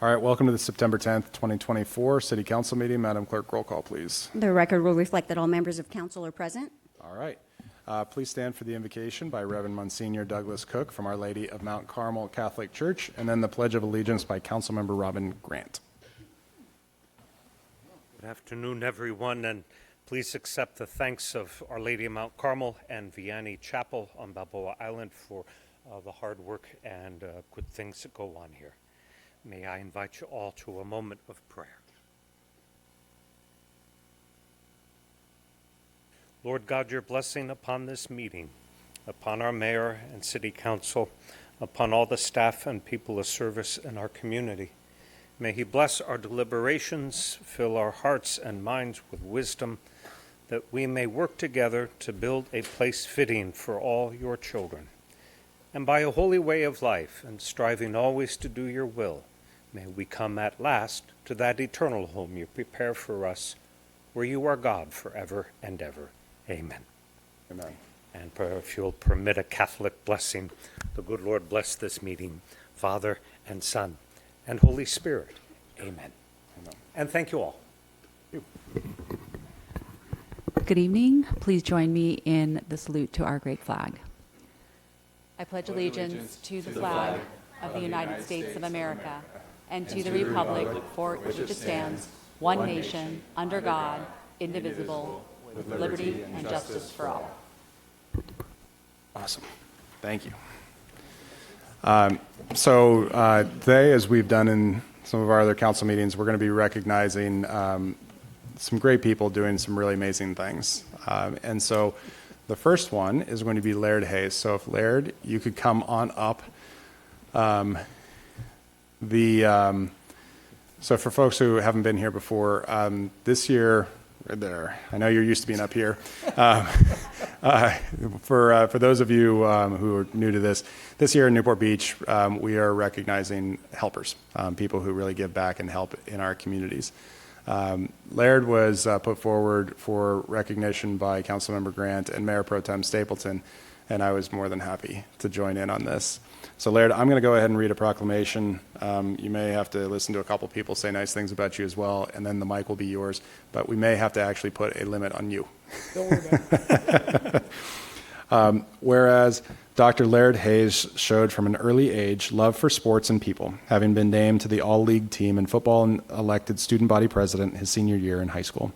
All right, welcome to the September 10th, 2024 City Council meeting. Madam Clerk, roll call, please. The record will reflect that all members of council are present. All right. Please stand for the invocation by Reverend Monsignor Douglas Cook from Our Lady of Mount Carmel Catholic Church, and then the Pledge of Allegiance by Councilmember Robin Grant. Good afternoon, everyone, and please accept the thanks of Our Lady of Mount Carmel and Vianney Chapel on Balboa Island for the hard work and good things that go on here. May I invite you all to a moment of prayer. Lord God, your blessing upon this meeting, upon our mayor and city council, upon all the staff and people of service in our community. May he bless our deliberations, fill our hearts and minds with wisdom, that we may work together to build a place fitting for all your children. And by a holy way of life and striving always to do your will, may we come at last to that eternal home you prepare for us, where you are God forever and ever. Amen. Amen. And if you'll permit a Catholic blessing, the good Lord bless this meeting, Father and Son and Holy Spirit. Amen. Amen. And thank you all. Good evening. Please join me in the salute to our great flag. I pledge allegiance to the flag of the United States of America and to the republic for which it stands, one nation, under God, indivisible, with liberty and justice for all. Awesome. Thank you. Today, as we've done in some of our other council meetings, we're going to be recognizing some great people doing some really amazing things. And so the first one is going to be Laird Hayes. So if Laird, you could come on up. So for folks who haven't been here before, this year, right there, I know you're used to being up here. For those of you who are new to this year in Newport Beach, we are recognizing helpers, people who really give back and help in our communities. Laird was put forward for recognition by Councilmember Grant and Mayor Pro Tem Stapleton, and I was more than happy to join in on this. So Laird, I'm going to go ahead and read a proclamation. You may have to listen to a couple people say nice things about you as well, and then the mic will be yours, but we may have to actually put a limit on you. Don't worry about it. Whereas Dr. Laird Hayes showed from an early age love for sports and people, having been named to the all-league team in football and elected student body president his senior year in high school.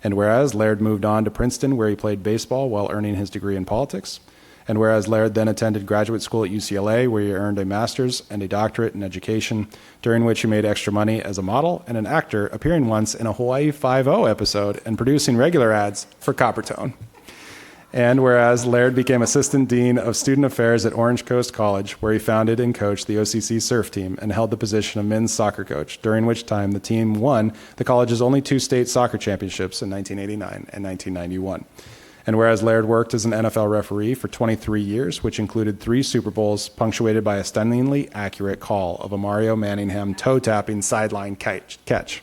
And whereas Laird moved on to Princeton, where he played baseball while earning his degree in politics. And whereas Laird then attended graduate school at UCLA, where he earned a master's and a doctorate in education, during which he made extra money as a model and an actor, appearing once in a Hawaii Five-0 episode and producing regular ads for Coppertone. And whereas Laird became Assistant Dean of Student Affairs at Orange Coast College, where he founded and coached the OCC surf team and held the position of men's soccer coach, during which time the team won the college's only two state soccer championships in 1989 and 1991. And whereas Laird worked as an NFL referee for 23 years, which included 3 Super Bowls, punctuated by a stunningly accurate call of a Mario Manningham toe-tapping sideline catch.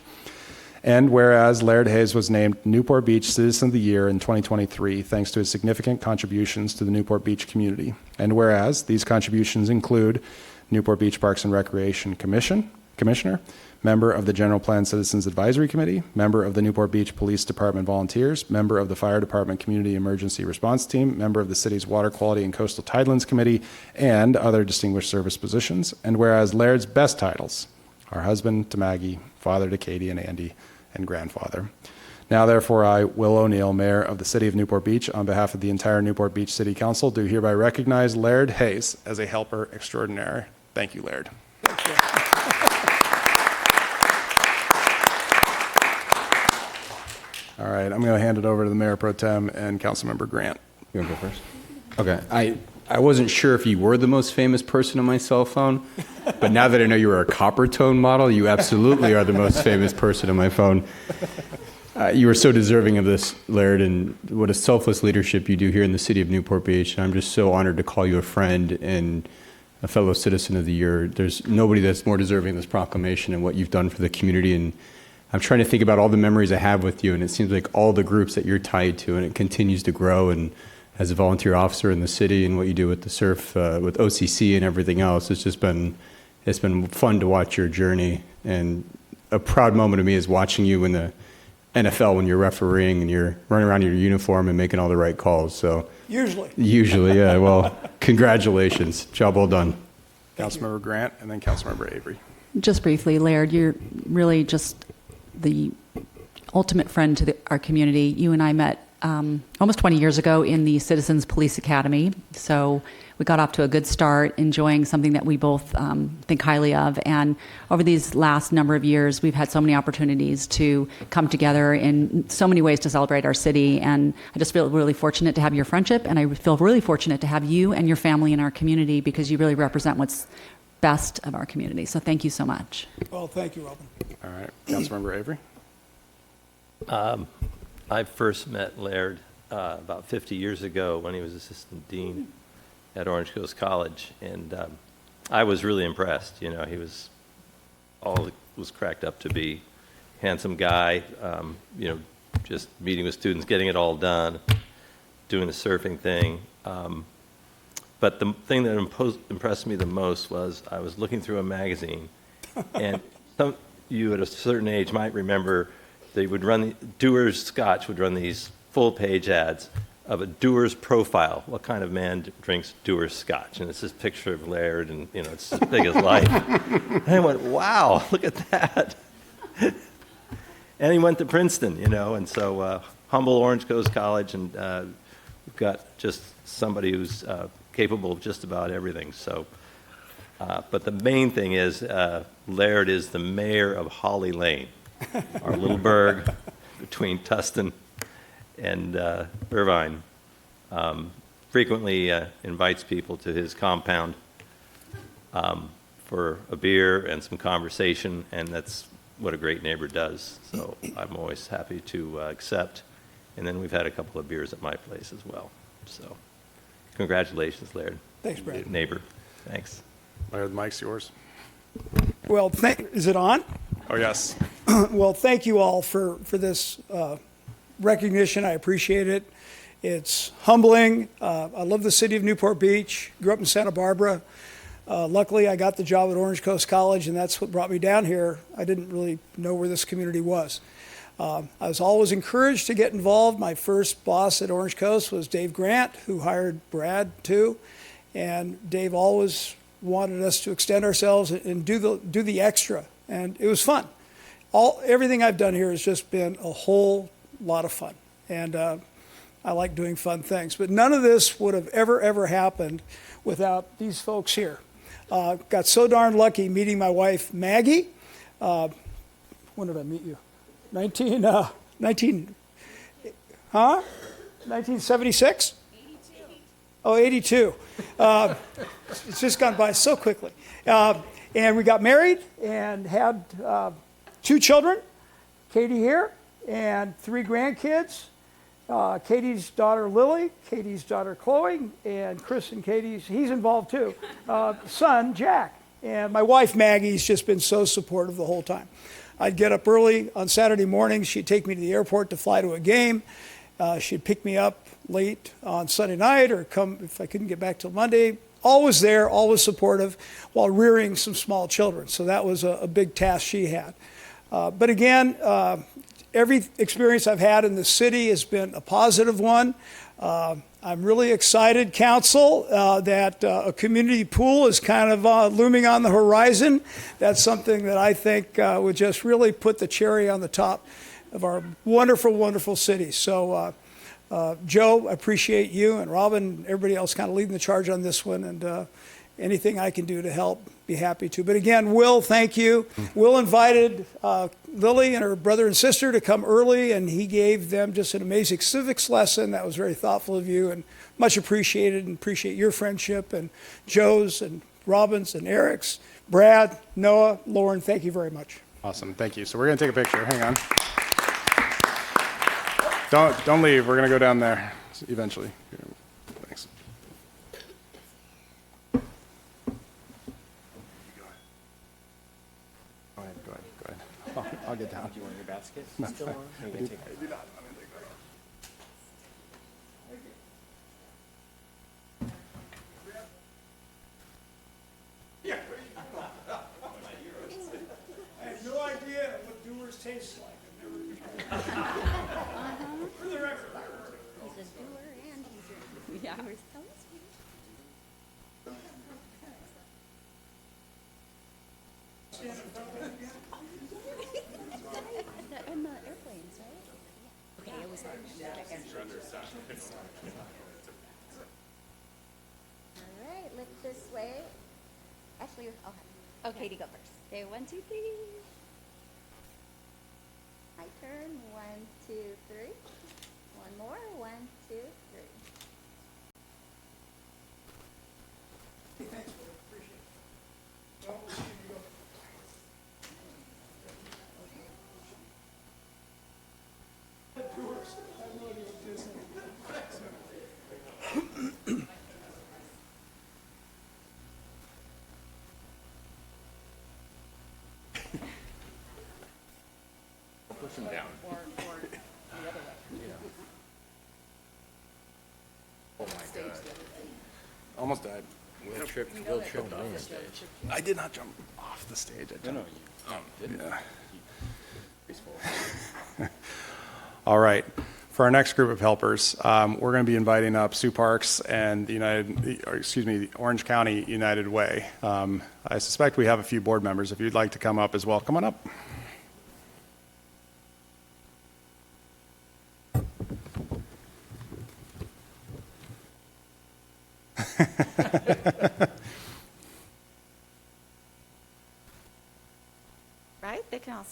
And whereas Laird Hayes was named Newport Beach Citizen of the Year in 2023, thanks to his significant contributions to the Newport Beach community. And whereas these contributions include Newport Beach Parks and Recreation Commissioner, member of the General Plan Citizens Advisory Committee, member of the Newport Beach Police Department Volunteers, member of the Fire Department Community Emergency Response Team, member of the city's Water Quality and Coastal Tidelands Committee, and other distinguished service positions. And whereas Laird's best titles are husband to Maggie, father to Katie and Andy, and grandfather. Now, therefore, I, Will O'Neill, Mayor of the City of Newport Beach, on behalf of the entire Newport Beach City Council, do hereby recognize Laird Hayes as a helper extraordinaire. Thank you, Laird. Thank you. All right, I'm going to hand it over to the Mayor Pro Tem and Councilmember Grant. You want to go first? Okay. I wasn't sure if you were the most famous person on my cell phone, but now that I know you were a Coppertone model, you absolutely are the most famous person on my phone. You are so deserving of this, Laird, and what a selfless leadership you do here in the city of Newport Beach. And I'm just so honored to call you a friend and a fellow citizen of the year. There's nobody that's more deserving of this proclamation and what you've done for the community. And I'm trying to think about all the memories I have with you, and it seems like all the groups that you're tied to, and it continues to grow. And as a volunteer officer in the city and what you do with the surf, with OCC and everything else, it's been fun to watch your journey And a proud moment to me is watching you in the NFL when you're refereeing and you're running around in your uniform and making all the right calls. So usually, yeah. Well, congratulations. Job well done. Councilmember Grant, and then Councilmember Avery. Just briefly, Laird, you're really just the ultimate friend to our community. You and I met almost 20 years ago in the Citizens Police Academy. So we got off to a good start, enjoying something that we both think highly of. And over these last number of years, we've had so many opportunities to come together in so many ways to celebrate our city. And I just feel really fortunate to have your friendship, and I feel really fortunate to have you and your family in our community, because you really represent what's best of our community. So thank you so much. Well, thank you, Robin. All right, Councilmember Avery. I first met Laird about 50 years ago when he was assistant dean at Orange Coast College, and I was really impressed. You know, he was all it was cracked up to be. Handsome guy, you know, just meeting with students, getting it all done, doing the surfing thing. But the thing that impressed me the most was I was looking through a magazine, and some you at a certain age might remember they would run, Dewar's Scotch would run these full-page ads of a Dewar's profile. What kind of man drinks Dewar's Scotch? And it's this picture of Laird, and you know, it's as big as life. And I went, wow, look at that. And he went to Princeton, you know, and so humble Orange Coast College, and we've got just somebody who's capable of just about everything. So, but the main thing is Laird is the mayor of Holly Lane, our little burg between Tustin and Irvine. Frequently invites people to his compound for a beer and some conversation, and that's what a great neighbor does. So I'm always happy to accept. And then we've had a couple of beers at my place as well. So congratulations, Laird. Thanks, Brad. Neighbor. Thanks. Laird, the mic's yours. Well, is it on? Oh, yes. Well, thank you all for this recognition. I appreciate it. It's humbling. I love the city of Newport Beach. Grew up in Santa Barbara. Luckily, I got the job at Orange Coast College, and that's what brought me down here. I didn't really know where this community was. I was always encouraged to get involved. My first boss at Orange Coast was Dave Grant, who hired Brad too. And Dave always wanted us to extend ourselves and do the extra. And it was fun. Everything I've done here has just been a whole lot of fun. And I like doing fun things. But none of this would have ever happened without these folks here. Got so darn lucky meeting my wife, Maggie. When did I meet you? 1976? 82. Oh, 82. It's just gone by so quickly. And we got married and had 2 children, Katie here, and 3 grandkids. Katie's daughter Lily, Katie's daughter Chloe, and Chris and Katie's, he's involved too, son Jack. And my wife Maggie's just been so supportive the whole time. I'd get up early on Saturday mornings. She'd take me to the airport to fly to a game. She'd pick me up late on Sunday night or come if I couldn't get back till Monday. Always there, always supportive, while rearing some small children. So that was a big task she had. But again, every experience I've had in the city has been a positive one. I'm really excited, Council, that a community pool is kind of looming on the horizon. That's something that I think would just really put the cherry on the top of our wonderful, wonderful city. So, Joe, I appreciate you and Robin and everybody else kind of leading the charge on this one. And anything I can do to help, be happy to. But again, Will, thank you. Will invited Lily and her brother and sister to come early, and he gave them just an amazing civics lesson. That was very thoughtful of you and much appreciated, and appreciate your friendship, and Joe's and Robin's and Eric's, Brad, Noah, Lauren, thank you very much. Awesome. Thank you. So we're going to take a picture. Hang on. Don't leave. We're going to go down there eventually. Thanks. Go ahead. I'll get down. Do you want your basket still on? Or are you going to take it? tastes like. He's a doer and he's a. Yeah. And the airplanes, right? Okay, it was. All right, look this way. Actually, I'll have Katie go first. Okay, 1, 2, 3. My turn. 1, 2, 3. One more. 1, 2, 3. Push him down. Or the other way. Oh my God. Almost died. Will tripped off the stage. I did not jump off the stage. I jumped. Didn't. Yeah. Graceful. All right. For our next group of helpers, we're going to be inviting up Sue Parks and the Orange County United Way. I suspect we have a few board members. If you'd like to come up as well, come on up. Right? They can all.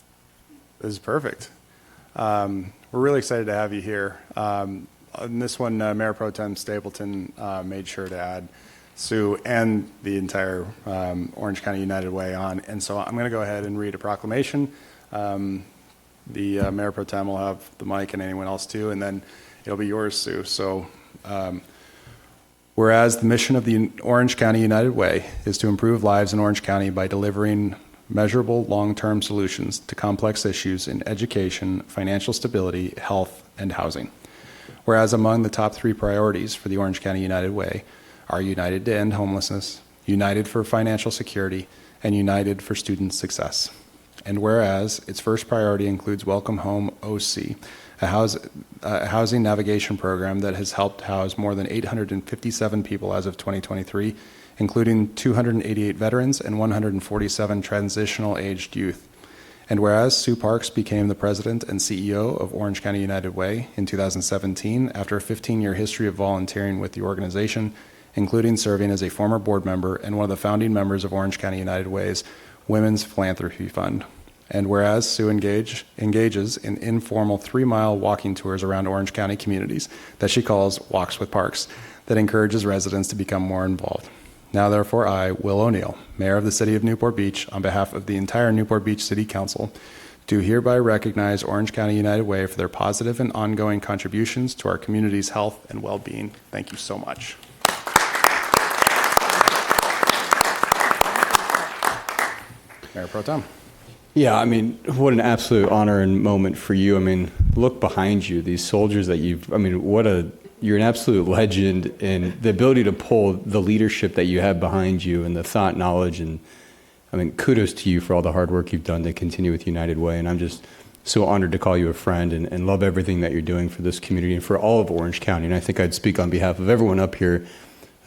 This is perfect. We're really excited to have you here. On this one, Mayor Pro Tem Stapleton made sure to add Sue and the entire Orange County United Way on. And so I'm going to go ahead and read a proclamation. The Mayor Pro Tem will have the mic and anyone else too, and then it'll be yours, Sue. So whereas the mission of the Orange County United Way is to improve lives in Orange County by delivering measurable long-term solutions to complex issues in education, financial stability, health, and housing. Whereas among the top 3 priorities for the Orange County United Way are United to End Homelessness, United for Financial Security, and United for Student Success. And whereas its first priority includes Welcome Home OC, a housing navigation program that has helped house more than 857 people as of 2023, including 288 veterans and 147 transitional aged youth. And whereas Sue Parks became the president and CEO of Orange County United Way in 2017 after a 15-year history of volunteering with the organization, including serving as a former board member and one of the founding members of Orange County United Way's Women's Philanthropy Fund. And whereas Sue engages in informal 3-mile walking tours around Orange County communities that she calls Walks with Parks that encourages residents to become more involved. Now, therefore, I, Will O'Neill, Mayor of the City of Newport Beach, on behalf of the entire Newport Beach City Council, do hereby recognize Orange County United Way for their positive and ongoing contributions to our community's health and well-being. Thank you so much. Mayor Pro Tem. Yeah, I mean, what an absolute honor and moment for you. I mean, look behind you, these soldiers that you're an absolute legend, and the ability to pull the leadership that you have behind you and the thought, knowledge, and I mean, kudos to you for all the hard work you've done to continue with United Way. And I'm just so honored to call you a friend and love everything that you're doing for this community and for all of Orange County. And I think I'd speak on behalf of everyone up here.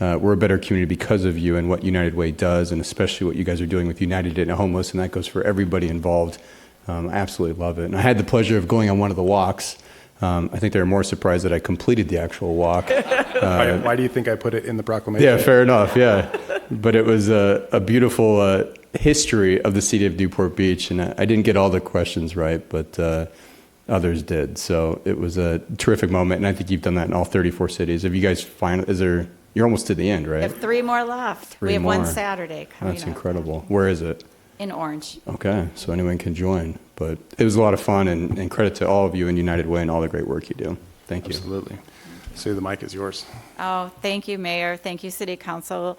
We're a better community because of you and what United Way does, and especially what you guys are doing with United and Homeless, and that goes for everybody involved. I absolutely love it. And I had the pleasure of going on one of the walks. I think they were more surprised that I completed the actual walk. Why do you think I put it in the proclamation? Yeah, fair enough, yeah. But it was a beautiful history of the city of Newport Beach, and I didn't get all the questions right, but others did. So it was a terrific moment, and I think you've done that in all 34 cities. Have you guys you're almost to the end, We right? have 3 more left. 3 we have more. one Saturday coming That's up incredible. Where is it? in Orange. Okay, so anyone can join. But it was a lot of fun, and credit to all of you in United Way and all the great work you do. Thank you. Absolutely. Sue, the mic is yours. Oh, thank you, Mayor. Thank you, City Council.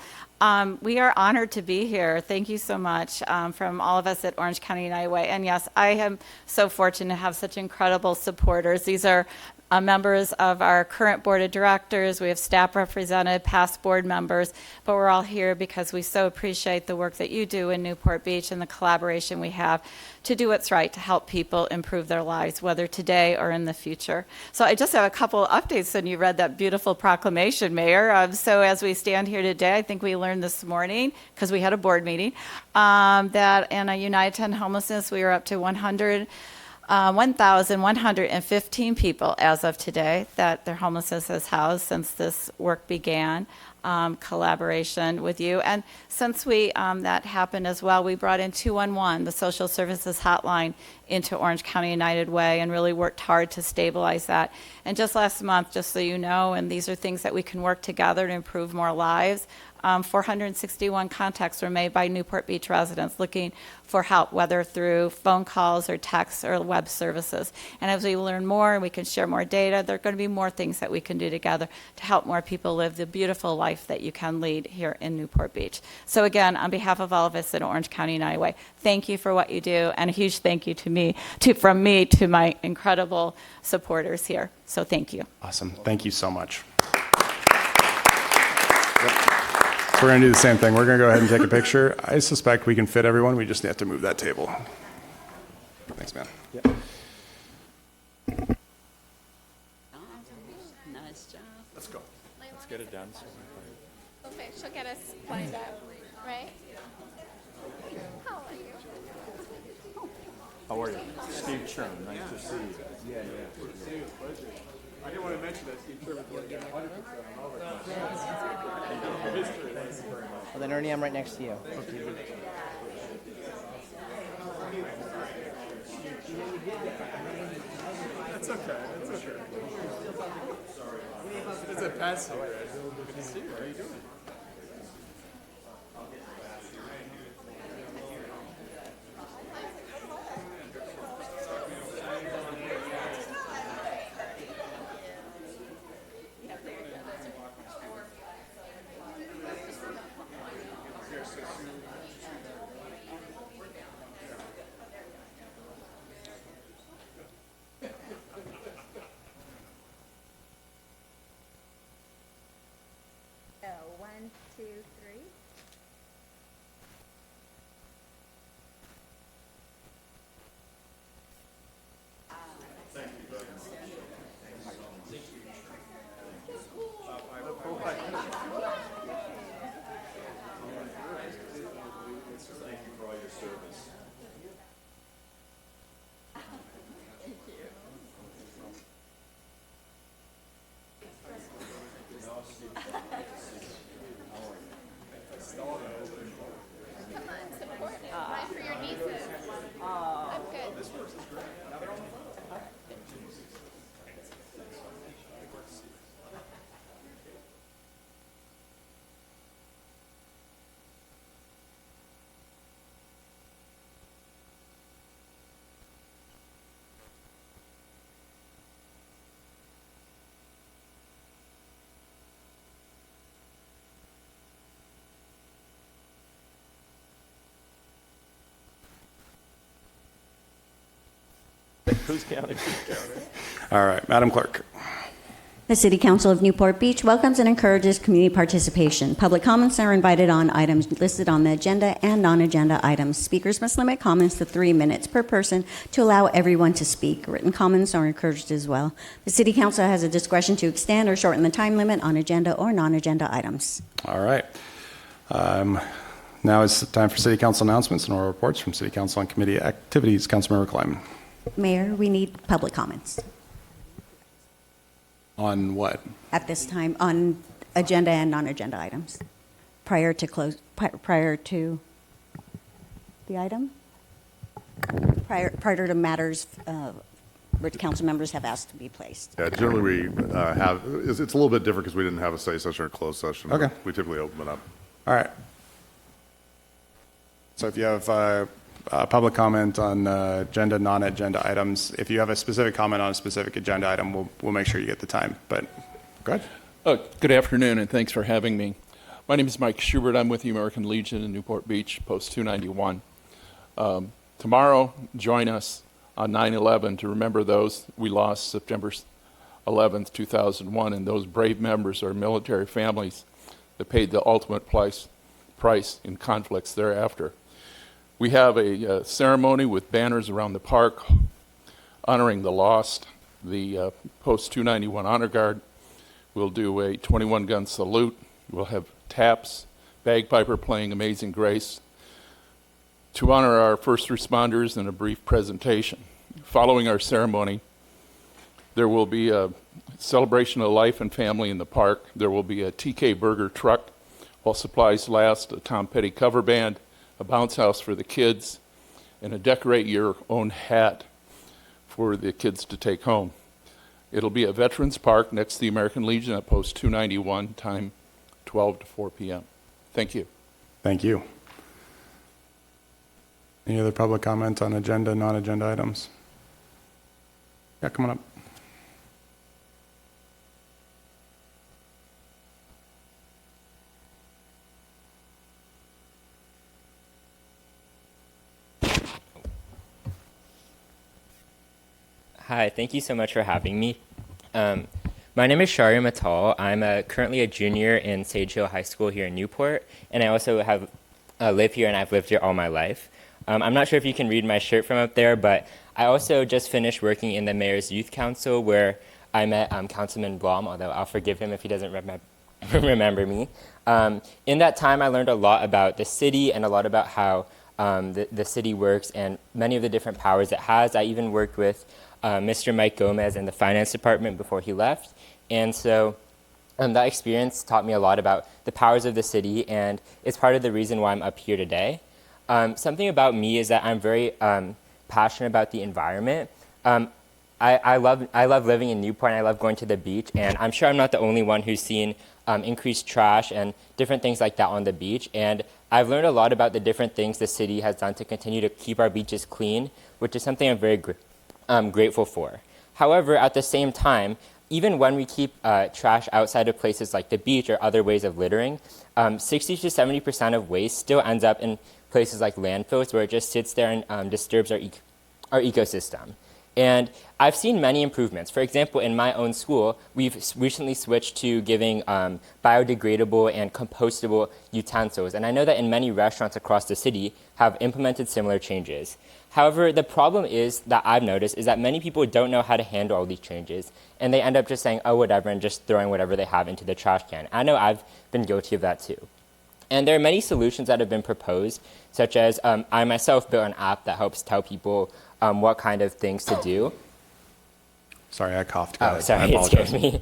We are honored to be here. Thank you so much from all of us at Orange County United Way. And yes, I am so fortunate to have such incredible supporters. These are members of our current board of directors. We have staff represented, past board members, but we're all here because we so appreciate the work that you do in Newport Beach and the collaboration we have to do what's right to help people improve their lives, whether today or in the future. So I just have a couple of updates when you read that beautiful proclamation, Mayor. So as we stand here today, I think we learned this morning, because we had a board meeting, that in a United 10 homelessness, we are up to 1,115 people as of today that their homelessness has housed since this work began. Collaboration with you. And since that happened as well, we brought in 211, the social services hotline, into Orange County United Way and really worked hard to stabilize that. And just last month, just so you know, and these are things that we can work together to improve more lives, 461 contacts were made by Newport Beach residents looking for help, whether through phone calls or texts or web services. And as we learn more and we can share more data, there are going to be more things that we can do together to help more people live the beautiful life that you can lead here in Newport Beach. So again, on behalf of all of us at Orange County United Way, thank you for what you do, and a huge thank you from me to my incredible supporters here. So thank you. Awesome. Thank you so much. So we're going to do the same thing. We're going to go ahead and take a picture. I suspect we can fit everyone. We just have to move that table. Thanks, man. Nice job. Let's go. Let's get it done. Okay, she'll get us lined up, right? How are you? How are you? Steve Sherman, nice to see you. Yeah, yeah. I didn't want to mention that Steve Sherman's working 100% on all of our Well, then, Ernie, I'm right next to you. That's okay. That's okay. It's a pass here. Good to see you. How are you doing? Oh, 1, 2, 3. Come on, support it. Right for your nieces. I'm good. This works is great. Who's counting? All right, Madam Clerk. The City Council of Newport Beach welcomes and encourages community participation. Public comments are invited on items listed on the agenda and non-agenda items. Speakers must limit comments to 3 minutes per person to allow everyone to speak. Written comments are encouraged as well. The City Council has a discretion to extend or shorten the time limit on agenda or non-agenda items. All right. Now it's time for City Council announcements and oral reports from City Council on committee activities. Councilmember Kleiman. Mayor, we need public comments On what? at this time on agenda and non-agenda items prior to the item? Prior to matters which council members have asked to be placed. Yeah, generally we have, it's a little bit different because we didn't have a study session or closed session. Okay. We typically open it up. All right. So if you have public comment on agenda, non-agenda items, if you have a specific comment on a specific agenda item, we'll make sure you get the time. But go ahead. Good afternoon, and thanks for having me. My name is Mike Schubert. I'm with the American Legion in Newport Beach, Post 291. Tomorrow, join us on 9/11 to remember those we lost September 11th, 2001, and those brave members are military families that paid the ultimate price in conflicts thereafter. We have a ceremony with banners around the park honoring the lost, the Post 291 Honor Guard. We'll do a 21-gun salute. We'll have taps, bagpiper playing Amazing Grace to honor our first responders and a brief presentation. Following our ceremony, there will be a celebration of life and family in the park. There will be a TK Burger truck while supplies last, a Tom Petty cover band, a bounce house for the kids, and a decorate your own hat for the kids to take home. It'll be at Veterans Park next to the American Legion at Post 291, time 12 to 4 p.m. Thank you. Thank you. Any other public comment on agenda, non-agenda items? Yeah, come on up. Hi, thank you so much for having me. My name is Sharia Matal. I'm currently a junior in Sage Hill High School here in Newport, and I also have live here, and I've lived here all my life. I'm not sure if you can read my shirt from up there, but I also just finished working in the Mayor's Youth Council, where I met Councilman Blom, although I'll forgive him if he doesn't remember me. In that time, I learned a lot about the city and a lot about how the city works and many of the different powers it has. I even worked with Mr. Mike Gomez in the finance department before he left. And so that experience taught me a lot about the powers of the city, and it's part of the reason why I'm up here today. Something about me is that I'm very passionate about the environment. I love living in Newport, and I love going to the beach, and I'm sure I'm not the only one who's seen increased trash and different things like that on the beach. And I've learned a lot about the different things the city has done to continue to keep our beaches clean, which is something I'm very grateful for. However, at the same time, even when we keep trash outside of places like the beach or other ways of littering, 60 to 70% of waste still ends up in places like landfills, where it just sits there and disturbs our ecosystem. And I've seen many improvements. For example, in my own school, we've recently switched to giving biodegradable and compostable utensils. And I know that in many restaurants across the city have implemented similar changes. However, the problem is that I've noticed is that many people don't know how to handle all these changes, and they end up just saying, oh, whatever, and just throwing whatever they have into the trash can. I know I've been guilty of that too. And there are many solutions that have been proposed, such as I myself built an app that helps tell people what kind of things to do. Sorry, I coughed. Oh, sorry, it scared me.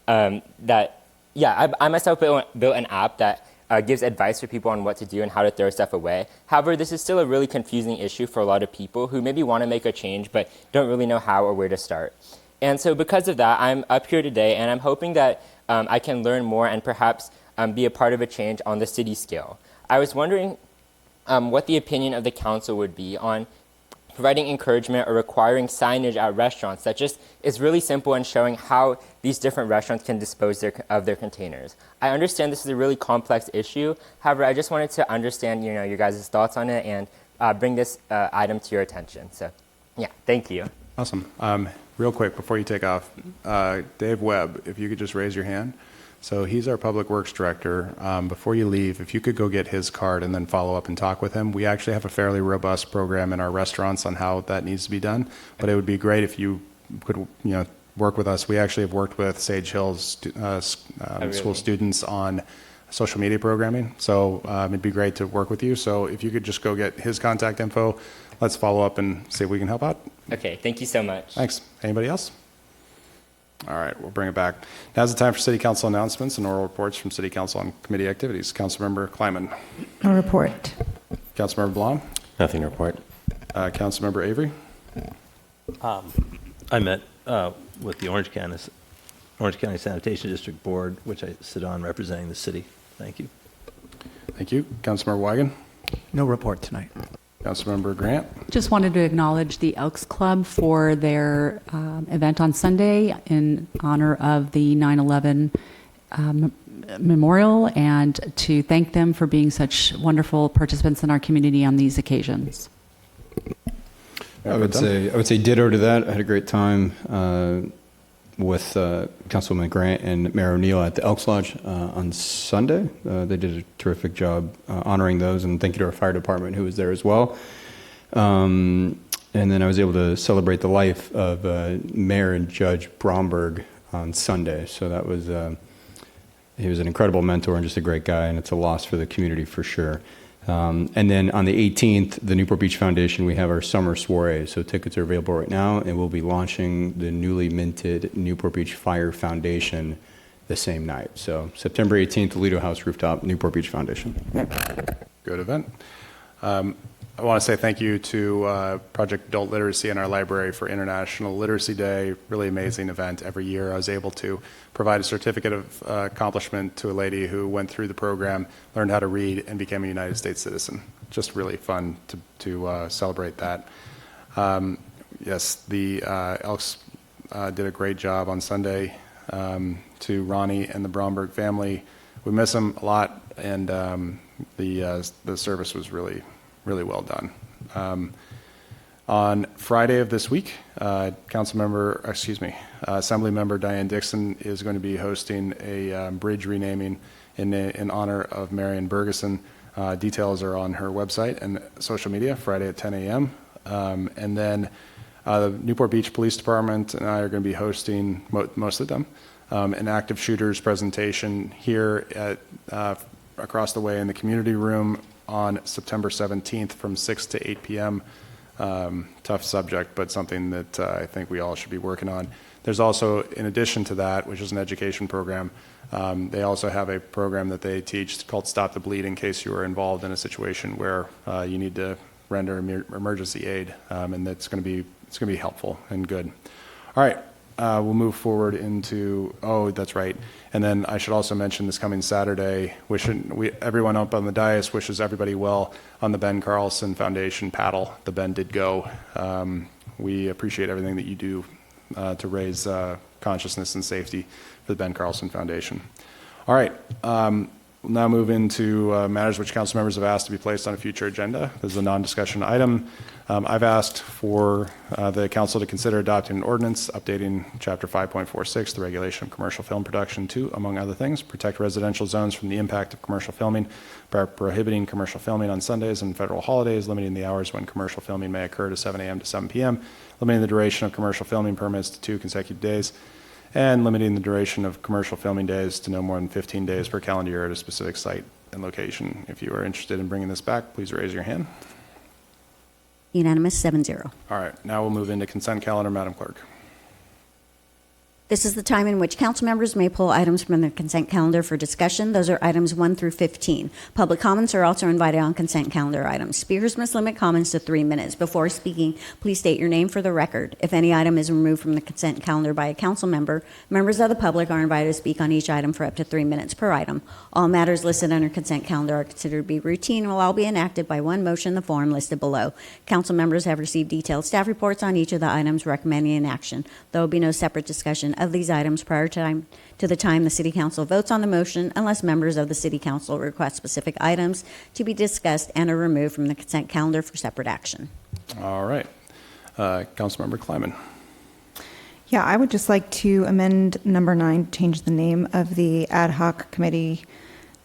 I myself built an app that gives advice for people on what to do and how to throw stuff away. However, this is still a really confusing issue for a lot of people who maybe want to make a change but don't really know how or where to start. And so because of that, I'm up here today, and I'm hoping that I can learn more and perhaps be a part of a change on the city scale. I was wondering what the opinion of the council would be on providing encouragement or requiring signage at restaurants that just is really simple and showing how these different restaurants can dispose of their containers. I understand this is a really complex issue. However, I just wanted to understand, your guys' thoughts on it and bring this item to your attention. So, yeah, thank you. Awesome. Real quick before you take off, Dave Webb, if you could just raise your hand. So he's our Public Works Director. Before you leave, if you could go get his card and then follow up and talk with him. We actually have a fairly robust program in our restaurants on how that needs to be done, but it would be great if you could, work with us. We actually have worked with Sage Hill's school students on social media programming, so it'd be great to work with you. So if you could just go get his contact info, let's follow up and see if we can help out. Okay, thank you so much. Thanks. Anybody else? All right, we'll bring it back. Now's the time for City Council announcements and oral reports from City Council on committee activities. Councilmember Kleiman. No report. Councilmember Blom. Nothing to report. Councilmember Avery. I met with the Orange County Sanitation District Board, which I sit on representing the city. Thank you. Thank you. Councilmember Weigand. No report tonight. Councilmember Grant. Just wanted to acknowledge the Elks Club for their event on Sunday in honor of the 9/11 memorial, and to thank them for being such wonderful participants in our community on these occasions. I would say ditto to that. I had a great time with Councilwoman Grant and Mayor O'Neill at the Elks Lodge on Sunday. They did a terrific job honoring those, and thank you to our fire department who was there as well. And then I was able to celebrate the life of Mayor and Judge Bromberg on Sunday. So that was, he was an incredible mentor and just a great guy, and it's a loss for the community for sure. And then on the 18th, the Newport Beach Foundation, we have our summer soiree. So tickets are available right now, and we'll be launching the newly minted Newport Beach Fire Foundation the same night. So September 18th, Lido House Rooftop, Newport Beach Foundation. Good event. I want to say thank you to Project Adult Literacy in our library for International Literacy Day. Really amazing event every year. I was able to provide a certificate of accomplishment to a lady who went through the program, learned how to read, and became a United States citizen. Just really fun to celebrate that. Yes, the Elks did a great job on Sunday. To Ronnie and the Bromberg family, we miss them a lot, and the service was really well done. On Friday of this week, Assembly Member Diane Dixon is going to be hosting a bridge renaming in honor of Marion Bergeson. Details are on her website and social media, Friday at 10 a.m. And then the Newport Beach Police Department and I are going to be hosting, most of them, an active shooters presentation here at across the way in the community room on September 17th from 6 to 8 p.m. Tough subject, but something that I think we all should be working on. There's also, in addition to that, which is an education program, they also have a program that they teach called Stop the Bleed in case you are involved in a situation where you need to render emergency aid, and it's going to be helpful and good. All right. We'll move forward into, that's right. And then I should also mention this coming Saturday, everyone up on the dais wishes everybody well on the Ben Carlson Foundation paddle. The Ben did go. We appreciate everything that you do to raise consciousness and safety for the Ben Carlson Foundation. All right. We'll now move into matters which council members have asked to be placed on a future agenda. This is a non-discussion item. I've asked for the council to consider adopting an ordinance updating Chapter 5.46, the regulation of commercial film production to, among other things, protect residential zones from the impact of commercial filming by prohibiting commercial filming on Sundays and federal holidays, limiting the hours when commercial filming may occur to 7 a.m. to 7 p.m., limiting the duration of commercial filming permits to 2 consecutive days, and limiting the duration of commercial filming days to no more than 15 days per calendar year at a specific site and location. If you are interested in bringing this back, please raise your hand. Unanimous, 7-0. All right, now we'll move into consent calendar, Madam Clerk. This is the time in which council members may pull items from the consent calendar for discussion. Those are items 1 through 15. Public comments are also invited on consent calendar items. Speakers must limit comments to 3 minutes. Before speaking, please state your name for the record. If any item is removed from the consent calendar by a council member, members of the public are invited to speak on each item for up to 3 minutes per item. All matters listed under consent calendar are considered to be routine and will all be enacted by one motion in the form listed below. Council members have received detailed staff reports on each of the items recommending an action. There will be no separate discussion of these items prior to the time the City Council votes on the motion unless members of the City Council request specific items to be discussed and are removed from the consent calendar for separate action. All right. Councilmember Kleiman. Yeah, I would just like to amend number 9, change the name of the ad hoc committee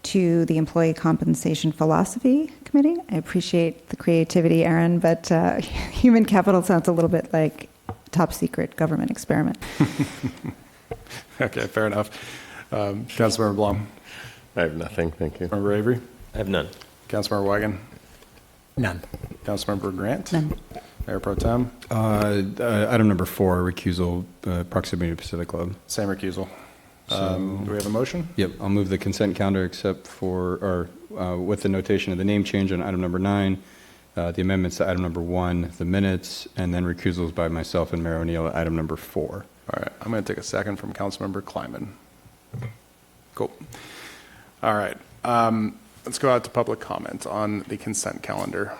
to the Employee Compensation Philosophy Committee. I appreciate the creativity, Aaron, but human capital sounds a little bit like top secret government experiment. Okay, fair enough. Councilmember Blum. I have nothing, thank you. Member Avery. I have none. Councilmember Wagon. None. Councilmember Grant. None. Mayor Pro Tem. Item number 4, recusal, proximity to Pacific Club. Same recusal. Do we have a motion? Yep, I'll move the consent calendar except for, with the notation of the name change on item number 9, the amendments to item number 1, the minutes, and then recusals by myself and Mayor O'Neill at item number 4. All right, I'm going to take a second from Councilmember Kleiman. Cool. All right, let's go out to public comment on the consent calendar.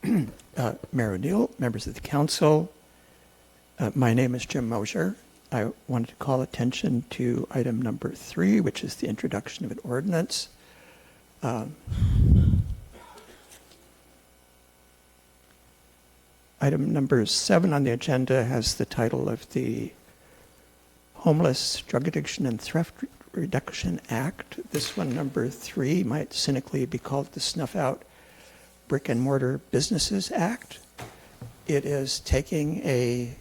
Mayor O'Neill, members of the council, my name is Jim Mosher. I wanted to call attention to item number 3, which is the introduction of an ordinance. Item number 7 on the agenda has the title of the Homeless, Drug Addiction, and Theft Reduction Act. This one, number 3, might cynically be called the Snuff Out Brick and Mortar Businesses Act. It is taking a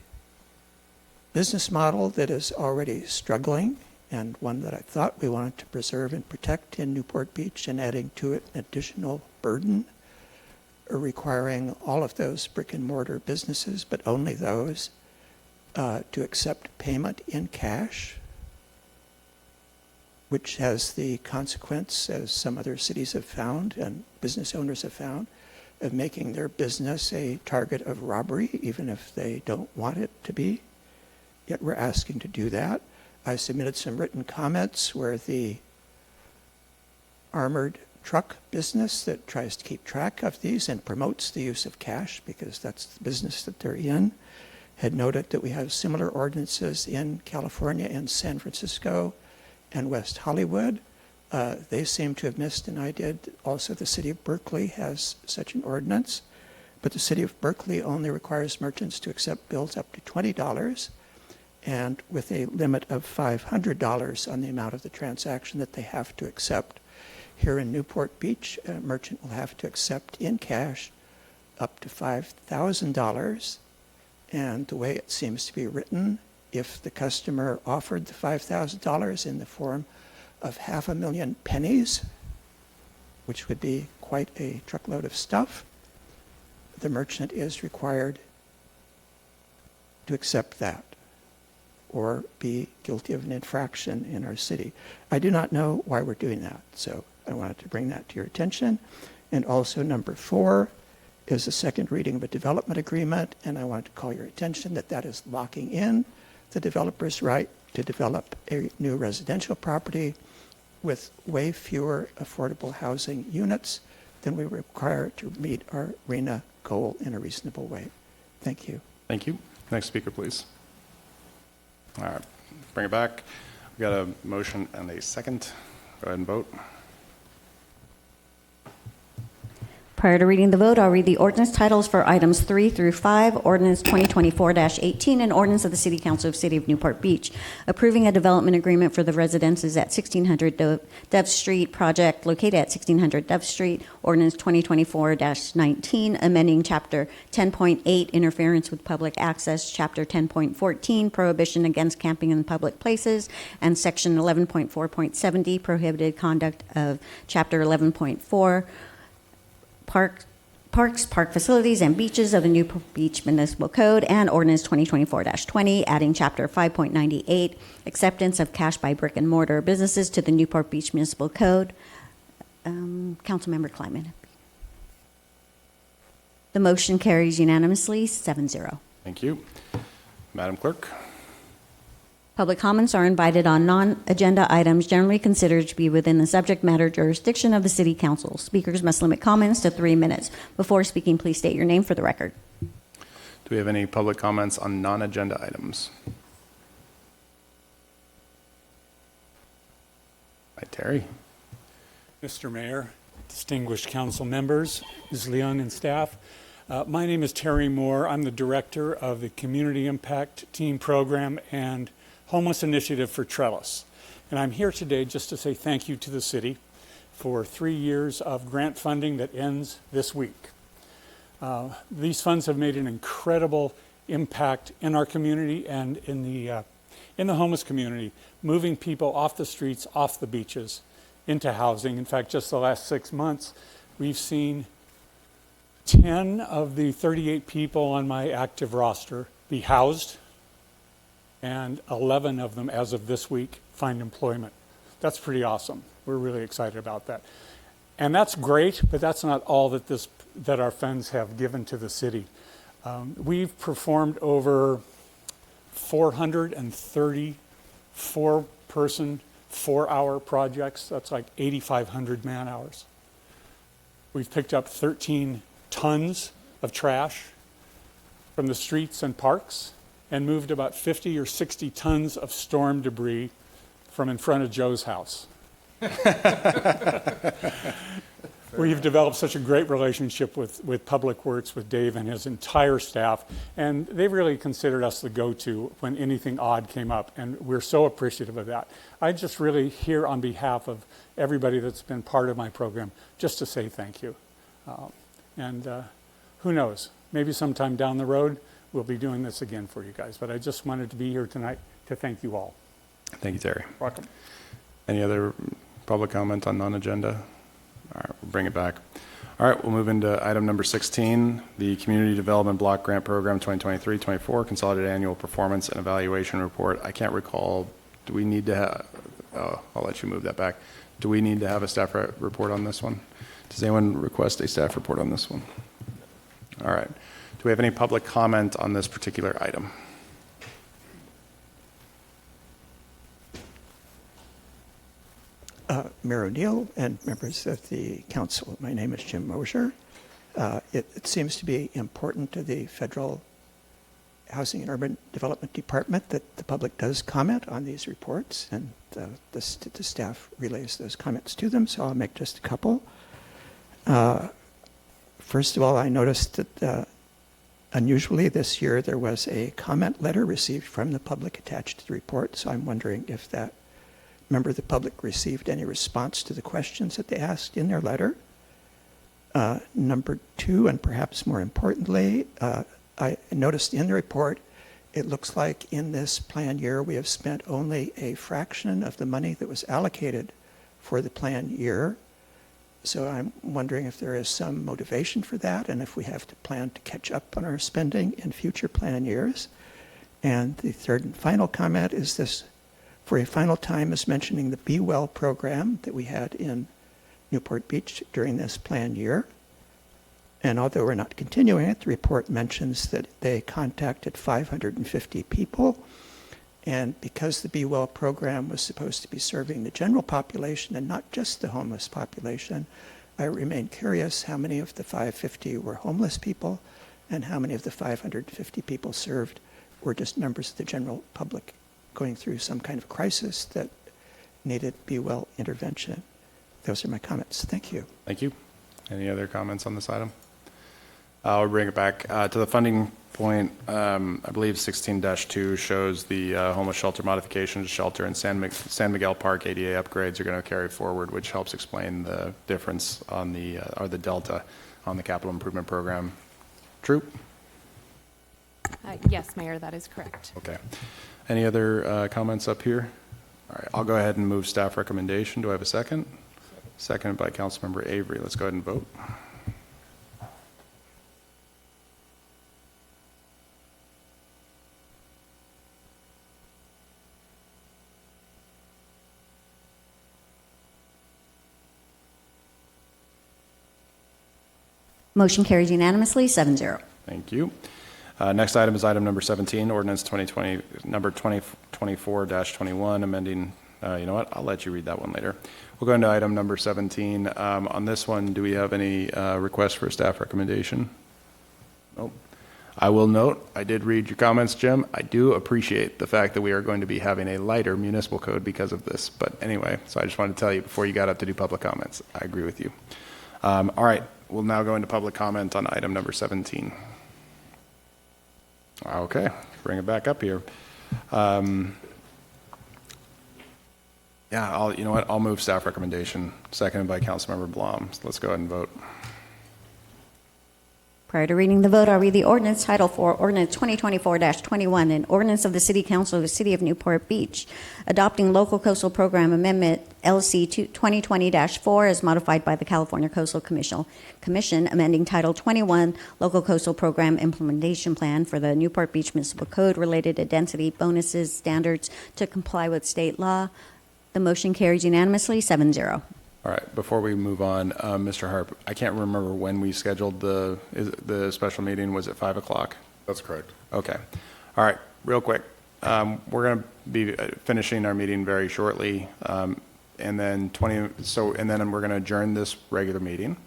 business model that is already struggling and one that I thought we wanted to preserve and protect in Newport Beach, and adding to it an additional burden requiring all of those brick and mortar businesses, but only those, to accept payment in cash, which has the consequence, as some other cities have found and business owners have found, of making their business a target of robbery, even if they don't want it to be. Yet we're asking to do that. I submitted some written comments where the armored truck business that tries to keep track of these and promotes the use of cash, because that's the business that they're in, had noted that we have similar ordinances in California and San Francisco and West Hollywood. They seem to have missed, and I did. Also, the city of Berkeley has such an ordinance, but the city of Berkeley only requires merchants to accept bills up to $20 and with a limit of $500 on the amount of the transaction that they have to accept. Here in Newport Beach, a merchant will have to accept in cash up to $5,000. And the way it seems to be written, if the customer offered the $5,000 in the form of 500,000 pennies, which would be quite a truckload of stuff, the merchant is required to accept that or be guilty of an infraction in our city. I do not know why we're doing that, so I wanted to bring that to your attention. And also number 4 is the second reading of a development agreement, and I wanted to call your attention that that is locking in the developer's right to develop a new residential property with way fewer affordable housing units than we require to meet our RENA goal in a reasonable way. Thank you. Thank you. Next speaker, please. All right, bring it back. We got a motion and a second. Go ahead and vote. Prior to reading the vote, I'll read the ordinance titles for items 3 through 5. Ordinance 2024-18, an ordinance of the City Council of City of Newport Beach, approving a development agreement for the residences at 1600 Dove Street project located at 1600 Dove Street. Ordinance 2024-19, amending Chapter 10.8, interference with public access, Chapter 10.14, prohibition against camping in public places, and Section 11.4.70, prohibited conduct of Chapter 11.4, parks, park facilities, and beaches of the Newport Beach Municipal Code, and Ordinance 2024-20, adding Chapter 5.98, acceptance of cash by brick and mortar businesses to the Newport Beach Municipal Code. Councilmember Kleiman. The motion carries unanimously, 7-0. Thank you. Madam Clerk. Public comments are invited on non-agenda items generally considered to be within the subject matter jurisdiction of the City Council. Speakers must limit comments to 3 minutes. Before speaking, please state your name for the record. Do we have any public comments on non-agenda items? Hi, Terry. Mr. Mayor, distinguished council members, Ms. Leung and staff. My name is Terry Moore. I'm the director of the Community Impact Team Program and Homeless Initiative for Trellis. And I'm here today just to say thank you to the city for 3 years of grant funding that ends this week. These funds have made an incredible impact in our community and in the homeless community, moving people off the streets, off the beaches, into housing. In fact, just the last 6 months, we've seen 10 of the 38 people on my active roster be housed, and 11 of them, as of this week, find employment. That's pretty awesome. We're really excited about that. And that's great, but that's not all that our funds have given to the city. We've performed over 430 four-person, 4-hour projects. That's like 8,500 man-hours. We've picked up 13 tons of trash from the streets and parks, and moved about 50 or 60 tons of storm debris from in front of Joe's house. We've developed such a great relationship with Public Works, with Dave and his entire staff, and they really considered us the go-to when anything odd came up, and we're so appreciative of that. I just really here on behalf of everybody that's been part of my program, just to say thank you. Who knows, maybe sometime down the road, we'll be doing this again for you guys, but I just wanted to be here tonight to thank you all. Thank you, Terry. Welcome. Any other public comment on non-agenda? All right, we'll bring it back. All right, we'll move into item number 16, the Community Development Block Grant Program 2023-24 Consolidated Annual Performance and Evaluation Report. I can't recall, do we need to have, I'll let you move that back. Do we need to have a staff report on this one? Does anyone request a staff report on this one? All right. Do we have any public comment on this particular item? Mayor O'Neill and members of the council, my name is Jim Mosher. It seems to be important to the Federal Housing and Urban Development Department that the public does comment on these reports, and the staff relays those comments to them, so I'll make just a couple. First of all, I noticed that unusually this year there was a comment letter received from the public attached to the report, so I'm wondering if that member of the public received any response to the questions that they asked in their letter. Number two, and perhaps more importantly, I noticed in the report, it looks like in this plan year we have spent only a fraction of the money that was allocated for the plan year. So I'm wondering if there is some motivation for that and if we have to plan to catch up on our spending in future plan years. And the third and final comment is this, for a final time, is mentioning the Be Well program that we had in Newport Beach during this plan year. And although we're not continuing it, the report mentions that they contacted 550 people. And because the Be Well program was supposed to be serving the general population and not just the homeless population, I remain curious how many of the 550 were homeless people and how many of the 550 people served were just members of the general public going through some kind of crisis that needed Be Well intervention. Those are my comments. Thank you. Thank you. Any other comments on this item? I'll bring it back to the funding point. I believe 16-2 shows the homeless shelter modifications shelter and San Miguel Park ADA upgrades are going to carry forward, which helps explain the difference on the or the delta on the capital improvement program. True? Yes, Mayor, that is correct. Okay. Any other comments up here? All right, I'll go ahead and move staff recommendation. Do I have a second? Seconded by Councilmember Avery. Let's go ahead and vote. Motion carries unanimously, 7-0. Thank you. Next item is item number 17, ordinance 2024-21, amending, you know what, I'll let you read that one later. We'll go into item number 17. On this one, do we have any requests for a staff recommendation? Nope. I will note, I did read your comments, Jim. I do appreciate the fact that we are going to be having a lighter municipal code because of this. But anyway, so I just wanted to tell you before you got up to do public comments. I agree with you. All right, we'll now go into public comment on item number 17. Okay, bring it back up here. Yeah, you know what? I'll move staff recommendation, seconded by Councilmember Blom. So let's go ahead and vote. Prior to reading the vote, I'll read the ordinance title for Ordinance 2024-21, an ordinance of the City Council of the City of Newport Beach, adopting Local Coastal Program Amendment LC 2020-4 as modified by the California Coastal Commission, amending Title 21 Local Coastal Program Implementation Plan for the Newport Beach Municipal Code related to density bonuses standards to comply with state law. The motion carries unanimously, 7-0. All right, before we move on, Mr. Harp, I can't remember when we scheduled the special meeting. Was it 5 o'clock? That's correct. Okay. All right, real quick. We're going to be finishing our meeting very shortly, and then we're going to adjourn this regular meeting.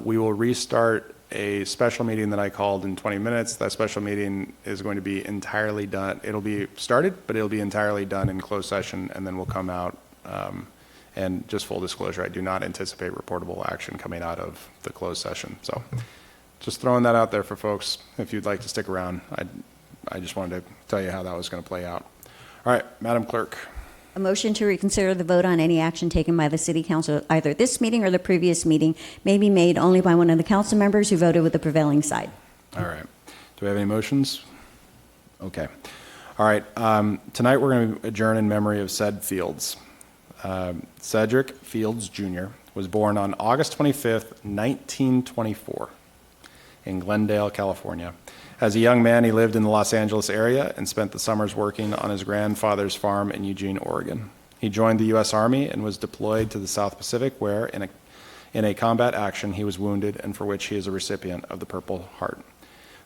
We will restart a special meeting that I called in 20 minutes. That special meeting is going to be entirely done. It'll be started, but it'll be entirely done in closed session, and then we'll come out And just full disclosure, I do not anticipate reportable action coming out of the closed session. So just throwing that out there for folks. If you'd like to stick around, I just wanted to tell you how that was going to play out. All right, Madam Clerk. A motion to reconsider the vote on any action taken by the City Council, either this meeting or the previous meeting, may be made only by one of the council members who voted with the prevailing side. All right. Do we have any motions? Okay. All right. Tonight we're going to adjourn in memory of Ced Fields. Cedric Fields Jr. was born on August 25th, 1924 in Glendale, California. As a young man, he lived in the Los Angeles area and spent the summers working on his grandfather's farm in Eugene, Oregon. He joined the U.S. Army and was deployed to the South Pacific, where in a combat action he was wounded and for which he is a recipient of the Purple Heart.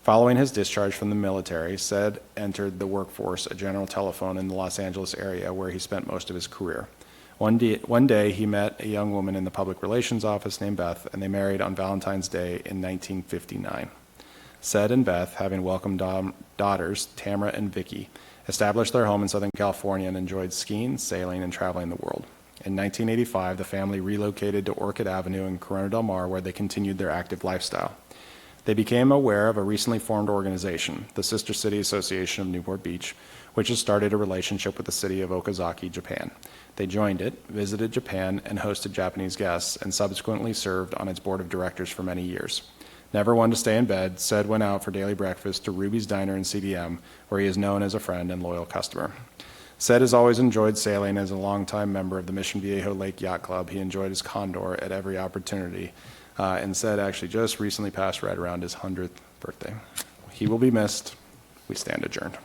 Following his discharge from the military, Ced entered the workforce at General Telephone in the Los Angeles area, where he spent most of his career. One day, he met a young woman in the public relations office named Beth, and they married on Valentine's Day in 1959. Ced and Beth, having welcomed daughters, Tamara and Vicky, established their home in Southern California and enjoyed skiing, sailing, and traveling the world. In 1985, the family relocated to Orchid Avenue in Corona del Mar, where they continued their active lifestyle. They became aware of a recently formed organization, the Sister City Association of Newport Beach, which has started a relationship with the city of Okazaki, Japan. They joined it, visited Japan, and hosted Japanese guests, and subsequently served on its board of directors for many years. Never one to stay in bed, Ced went out for daily breakfast to Ruby's Diner in CDM, where he is known as a friend and loyal customer. Ced has always enjoyed sailing. As a longtime member of the Mission Viejo Lake Yacht Club, he enjoyed his Condor at every opportunity, and Ced actually just recently passed right around his 100th birthday. He will be missed. We stand adjourned.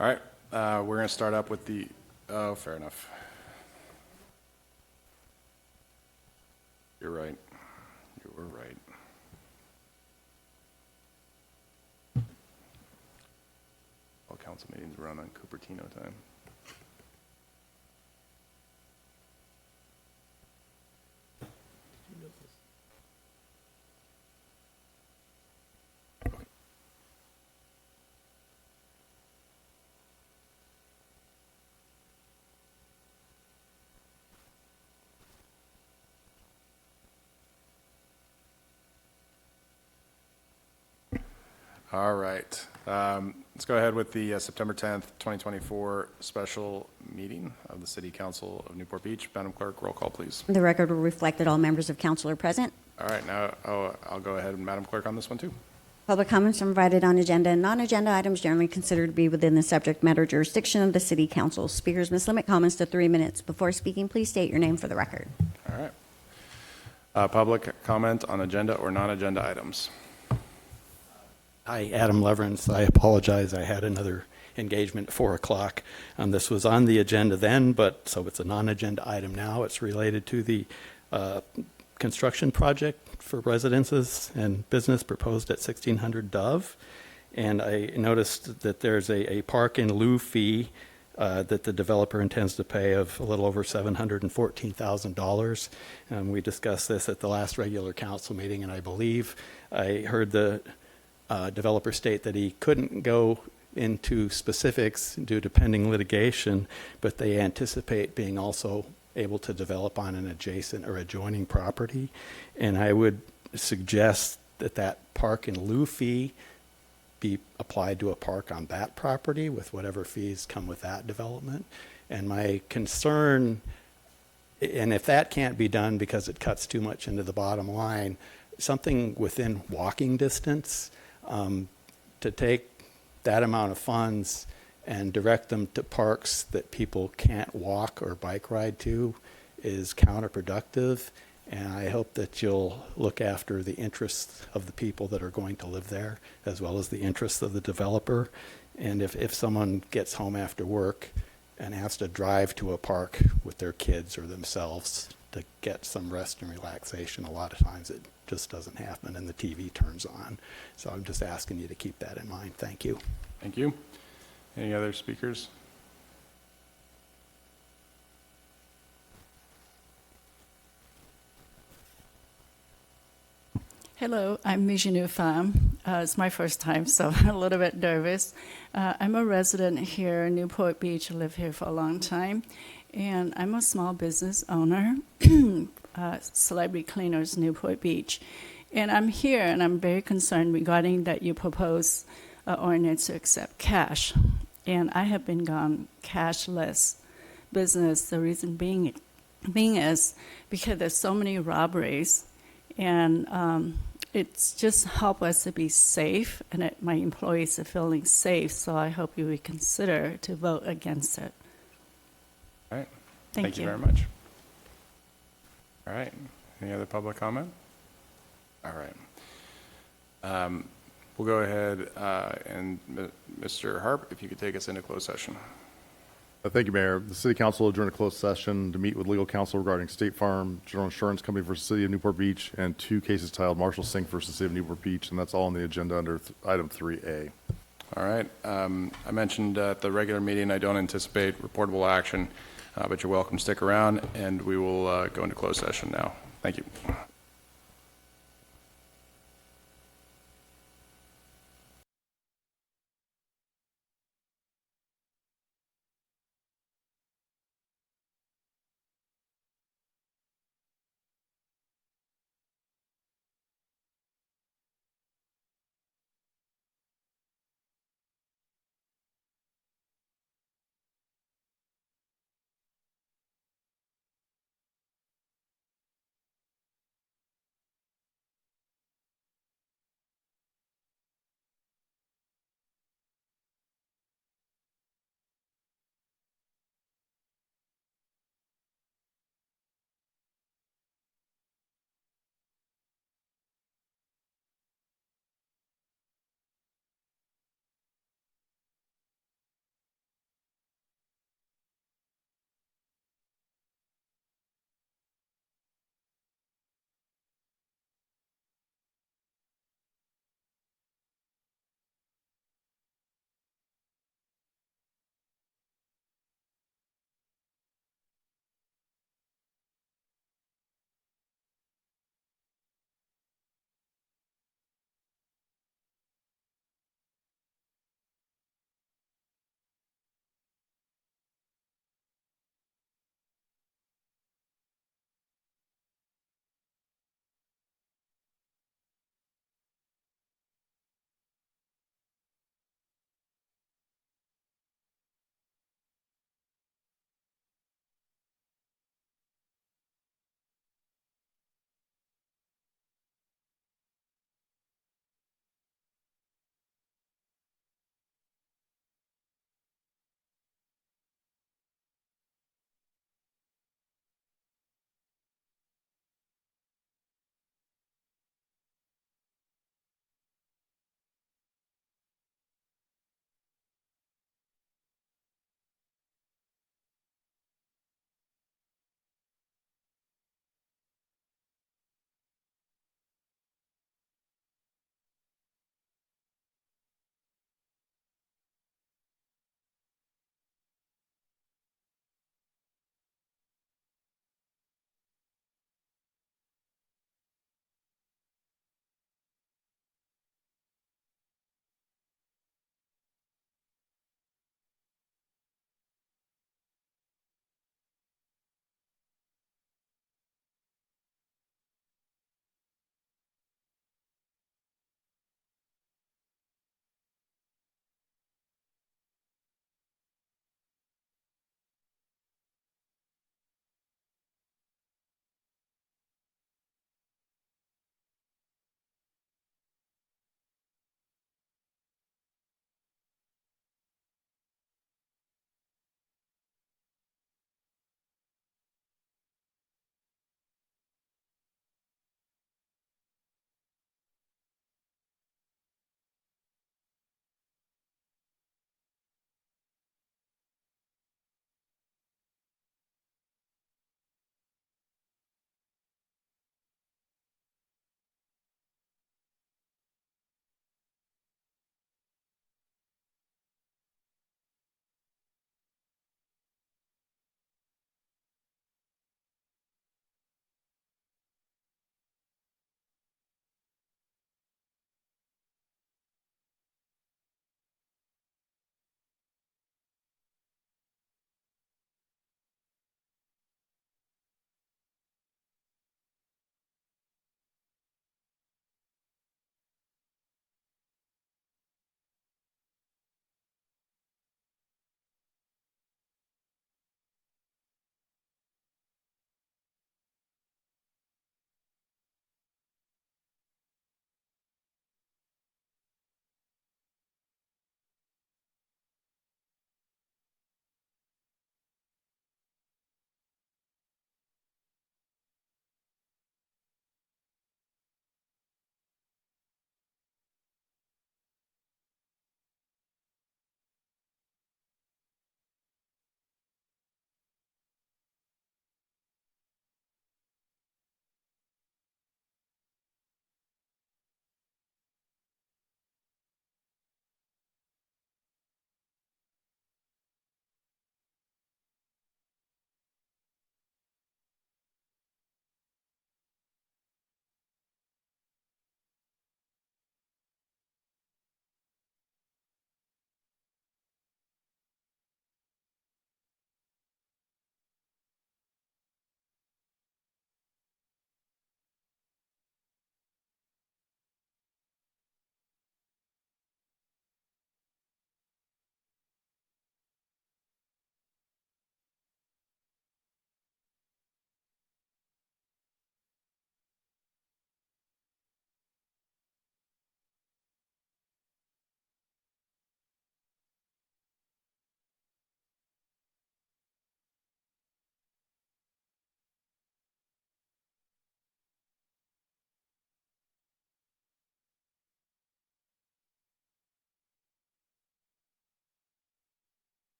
All right, we're going to start up with the, oh, fair enough. You're right. You were right. All council meetings run on Cupertino time. All right. Let's go ahead with the September 10th, 2024 special meeting of the City Council of Newport Beach. Madam Clerk, roll call, please. The record will reflect that all members of council are present. All right. Now I'll go ahead and Madam Clerk on this one, too. Public comments are invited on agenda and non-agenda items generally considered to be within the subject matter jurisdiction of the City Council. Speakers must limit comments to 3 minutes. Before speaking, please state your name for the record. All right. Public comment on agenda or non-agenda items. Hi, Adam Leverance. I apologize. I had another engagement at 4 o'clock. This was on the agenda then, but so it's a non-agenda item now. It's related to the construction project for residences and business proposed at 1600 Dove. And I noticed that there's a park in lieu fee that the developer intends to pay of a little over $714,000. We discussed this at the last regular council meeting, and I believe I heard the developer state that he couldn't go into specifics due to pending litigation, but they anticipate being also able to develop on an adjacent or adjoining property. And I would suggest that that park in lieu fee be applied to a park on that property with whatever fees come with that development. And my concern, and if that can't be done because it cuts too much into the bottom line, something within walking distance, to take that amount of funds and direct them to parks that people can't walk or bike ride to is counterproductive. And I hope that you'll look after the interests of the people that are going to live there, as well as the interests of the developer. And if someone gets home after work and has to drive to a park with their kids or themselves to get some rest and relaxation, a lot of times it just doesn't happen and the TV turns on. So I'm just asking you to keep that in mind. Thank you. Thank you. Any other speakers? Hello, I'm Mijinu Pham. It's my first time, so I'm a little bit nervous. I'm a resident here in Newport Beach. I live here for a long time, and I'm a small business owner, Celebrity Cleaners, Newport Beach. And I'm here, and I'm very concerned regarding that you propose an ordinance to accept cash. And I have been gone cashless business. The reason being is because there's so many robberies, and it's just help us to be safe, and my employees are feeling safe. So I hope you would consider to vote against it. All right. Thank you you. very much. All right. Any other public comment? All right. We'll go ahead and Mr. Harp, if you could take us into closed session. Thank you, Mayor. The City Council adjourned a closed session to meet with legal counsel regarding State Farm General Insurance Company versus City of Newport Beach and 2 cases titled Marshall Sink versus City of Newport Beach, and that's all on the agenda under item 3A. All right. I mentioned at the regular meeting I don't anticipate reportable action, but you're welcome to stick around, and we will go into closed session now. Thank you.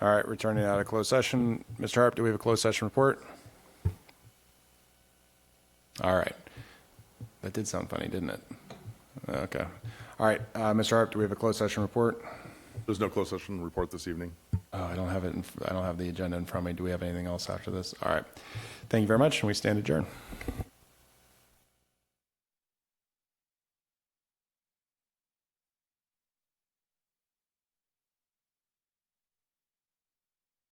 All right, returning out of closed session. Mr. Harp, do we have a closed session report? All right. That did sound funny, didn't it? Okay. All right, Mr. Harp, do we have a closed session report? There's no closed session report this evening. Oh, I don't have it. I don't have the agenda in front of me. Do we have anything else after this? All right. Thank you very much, and we stand adjourned.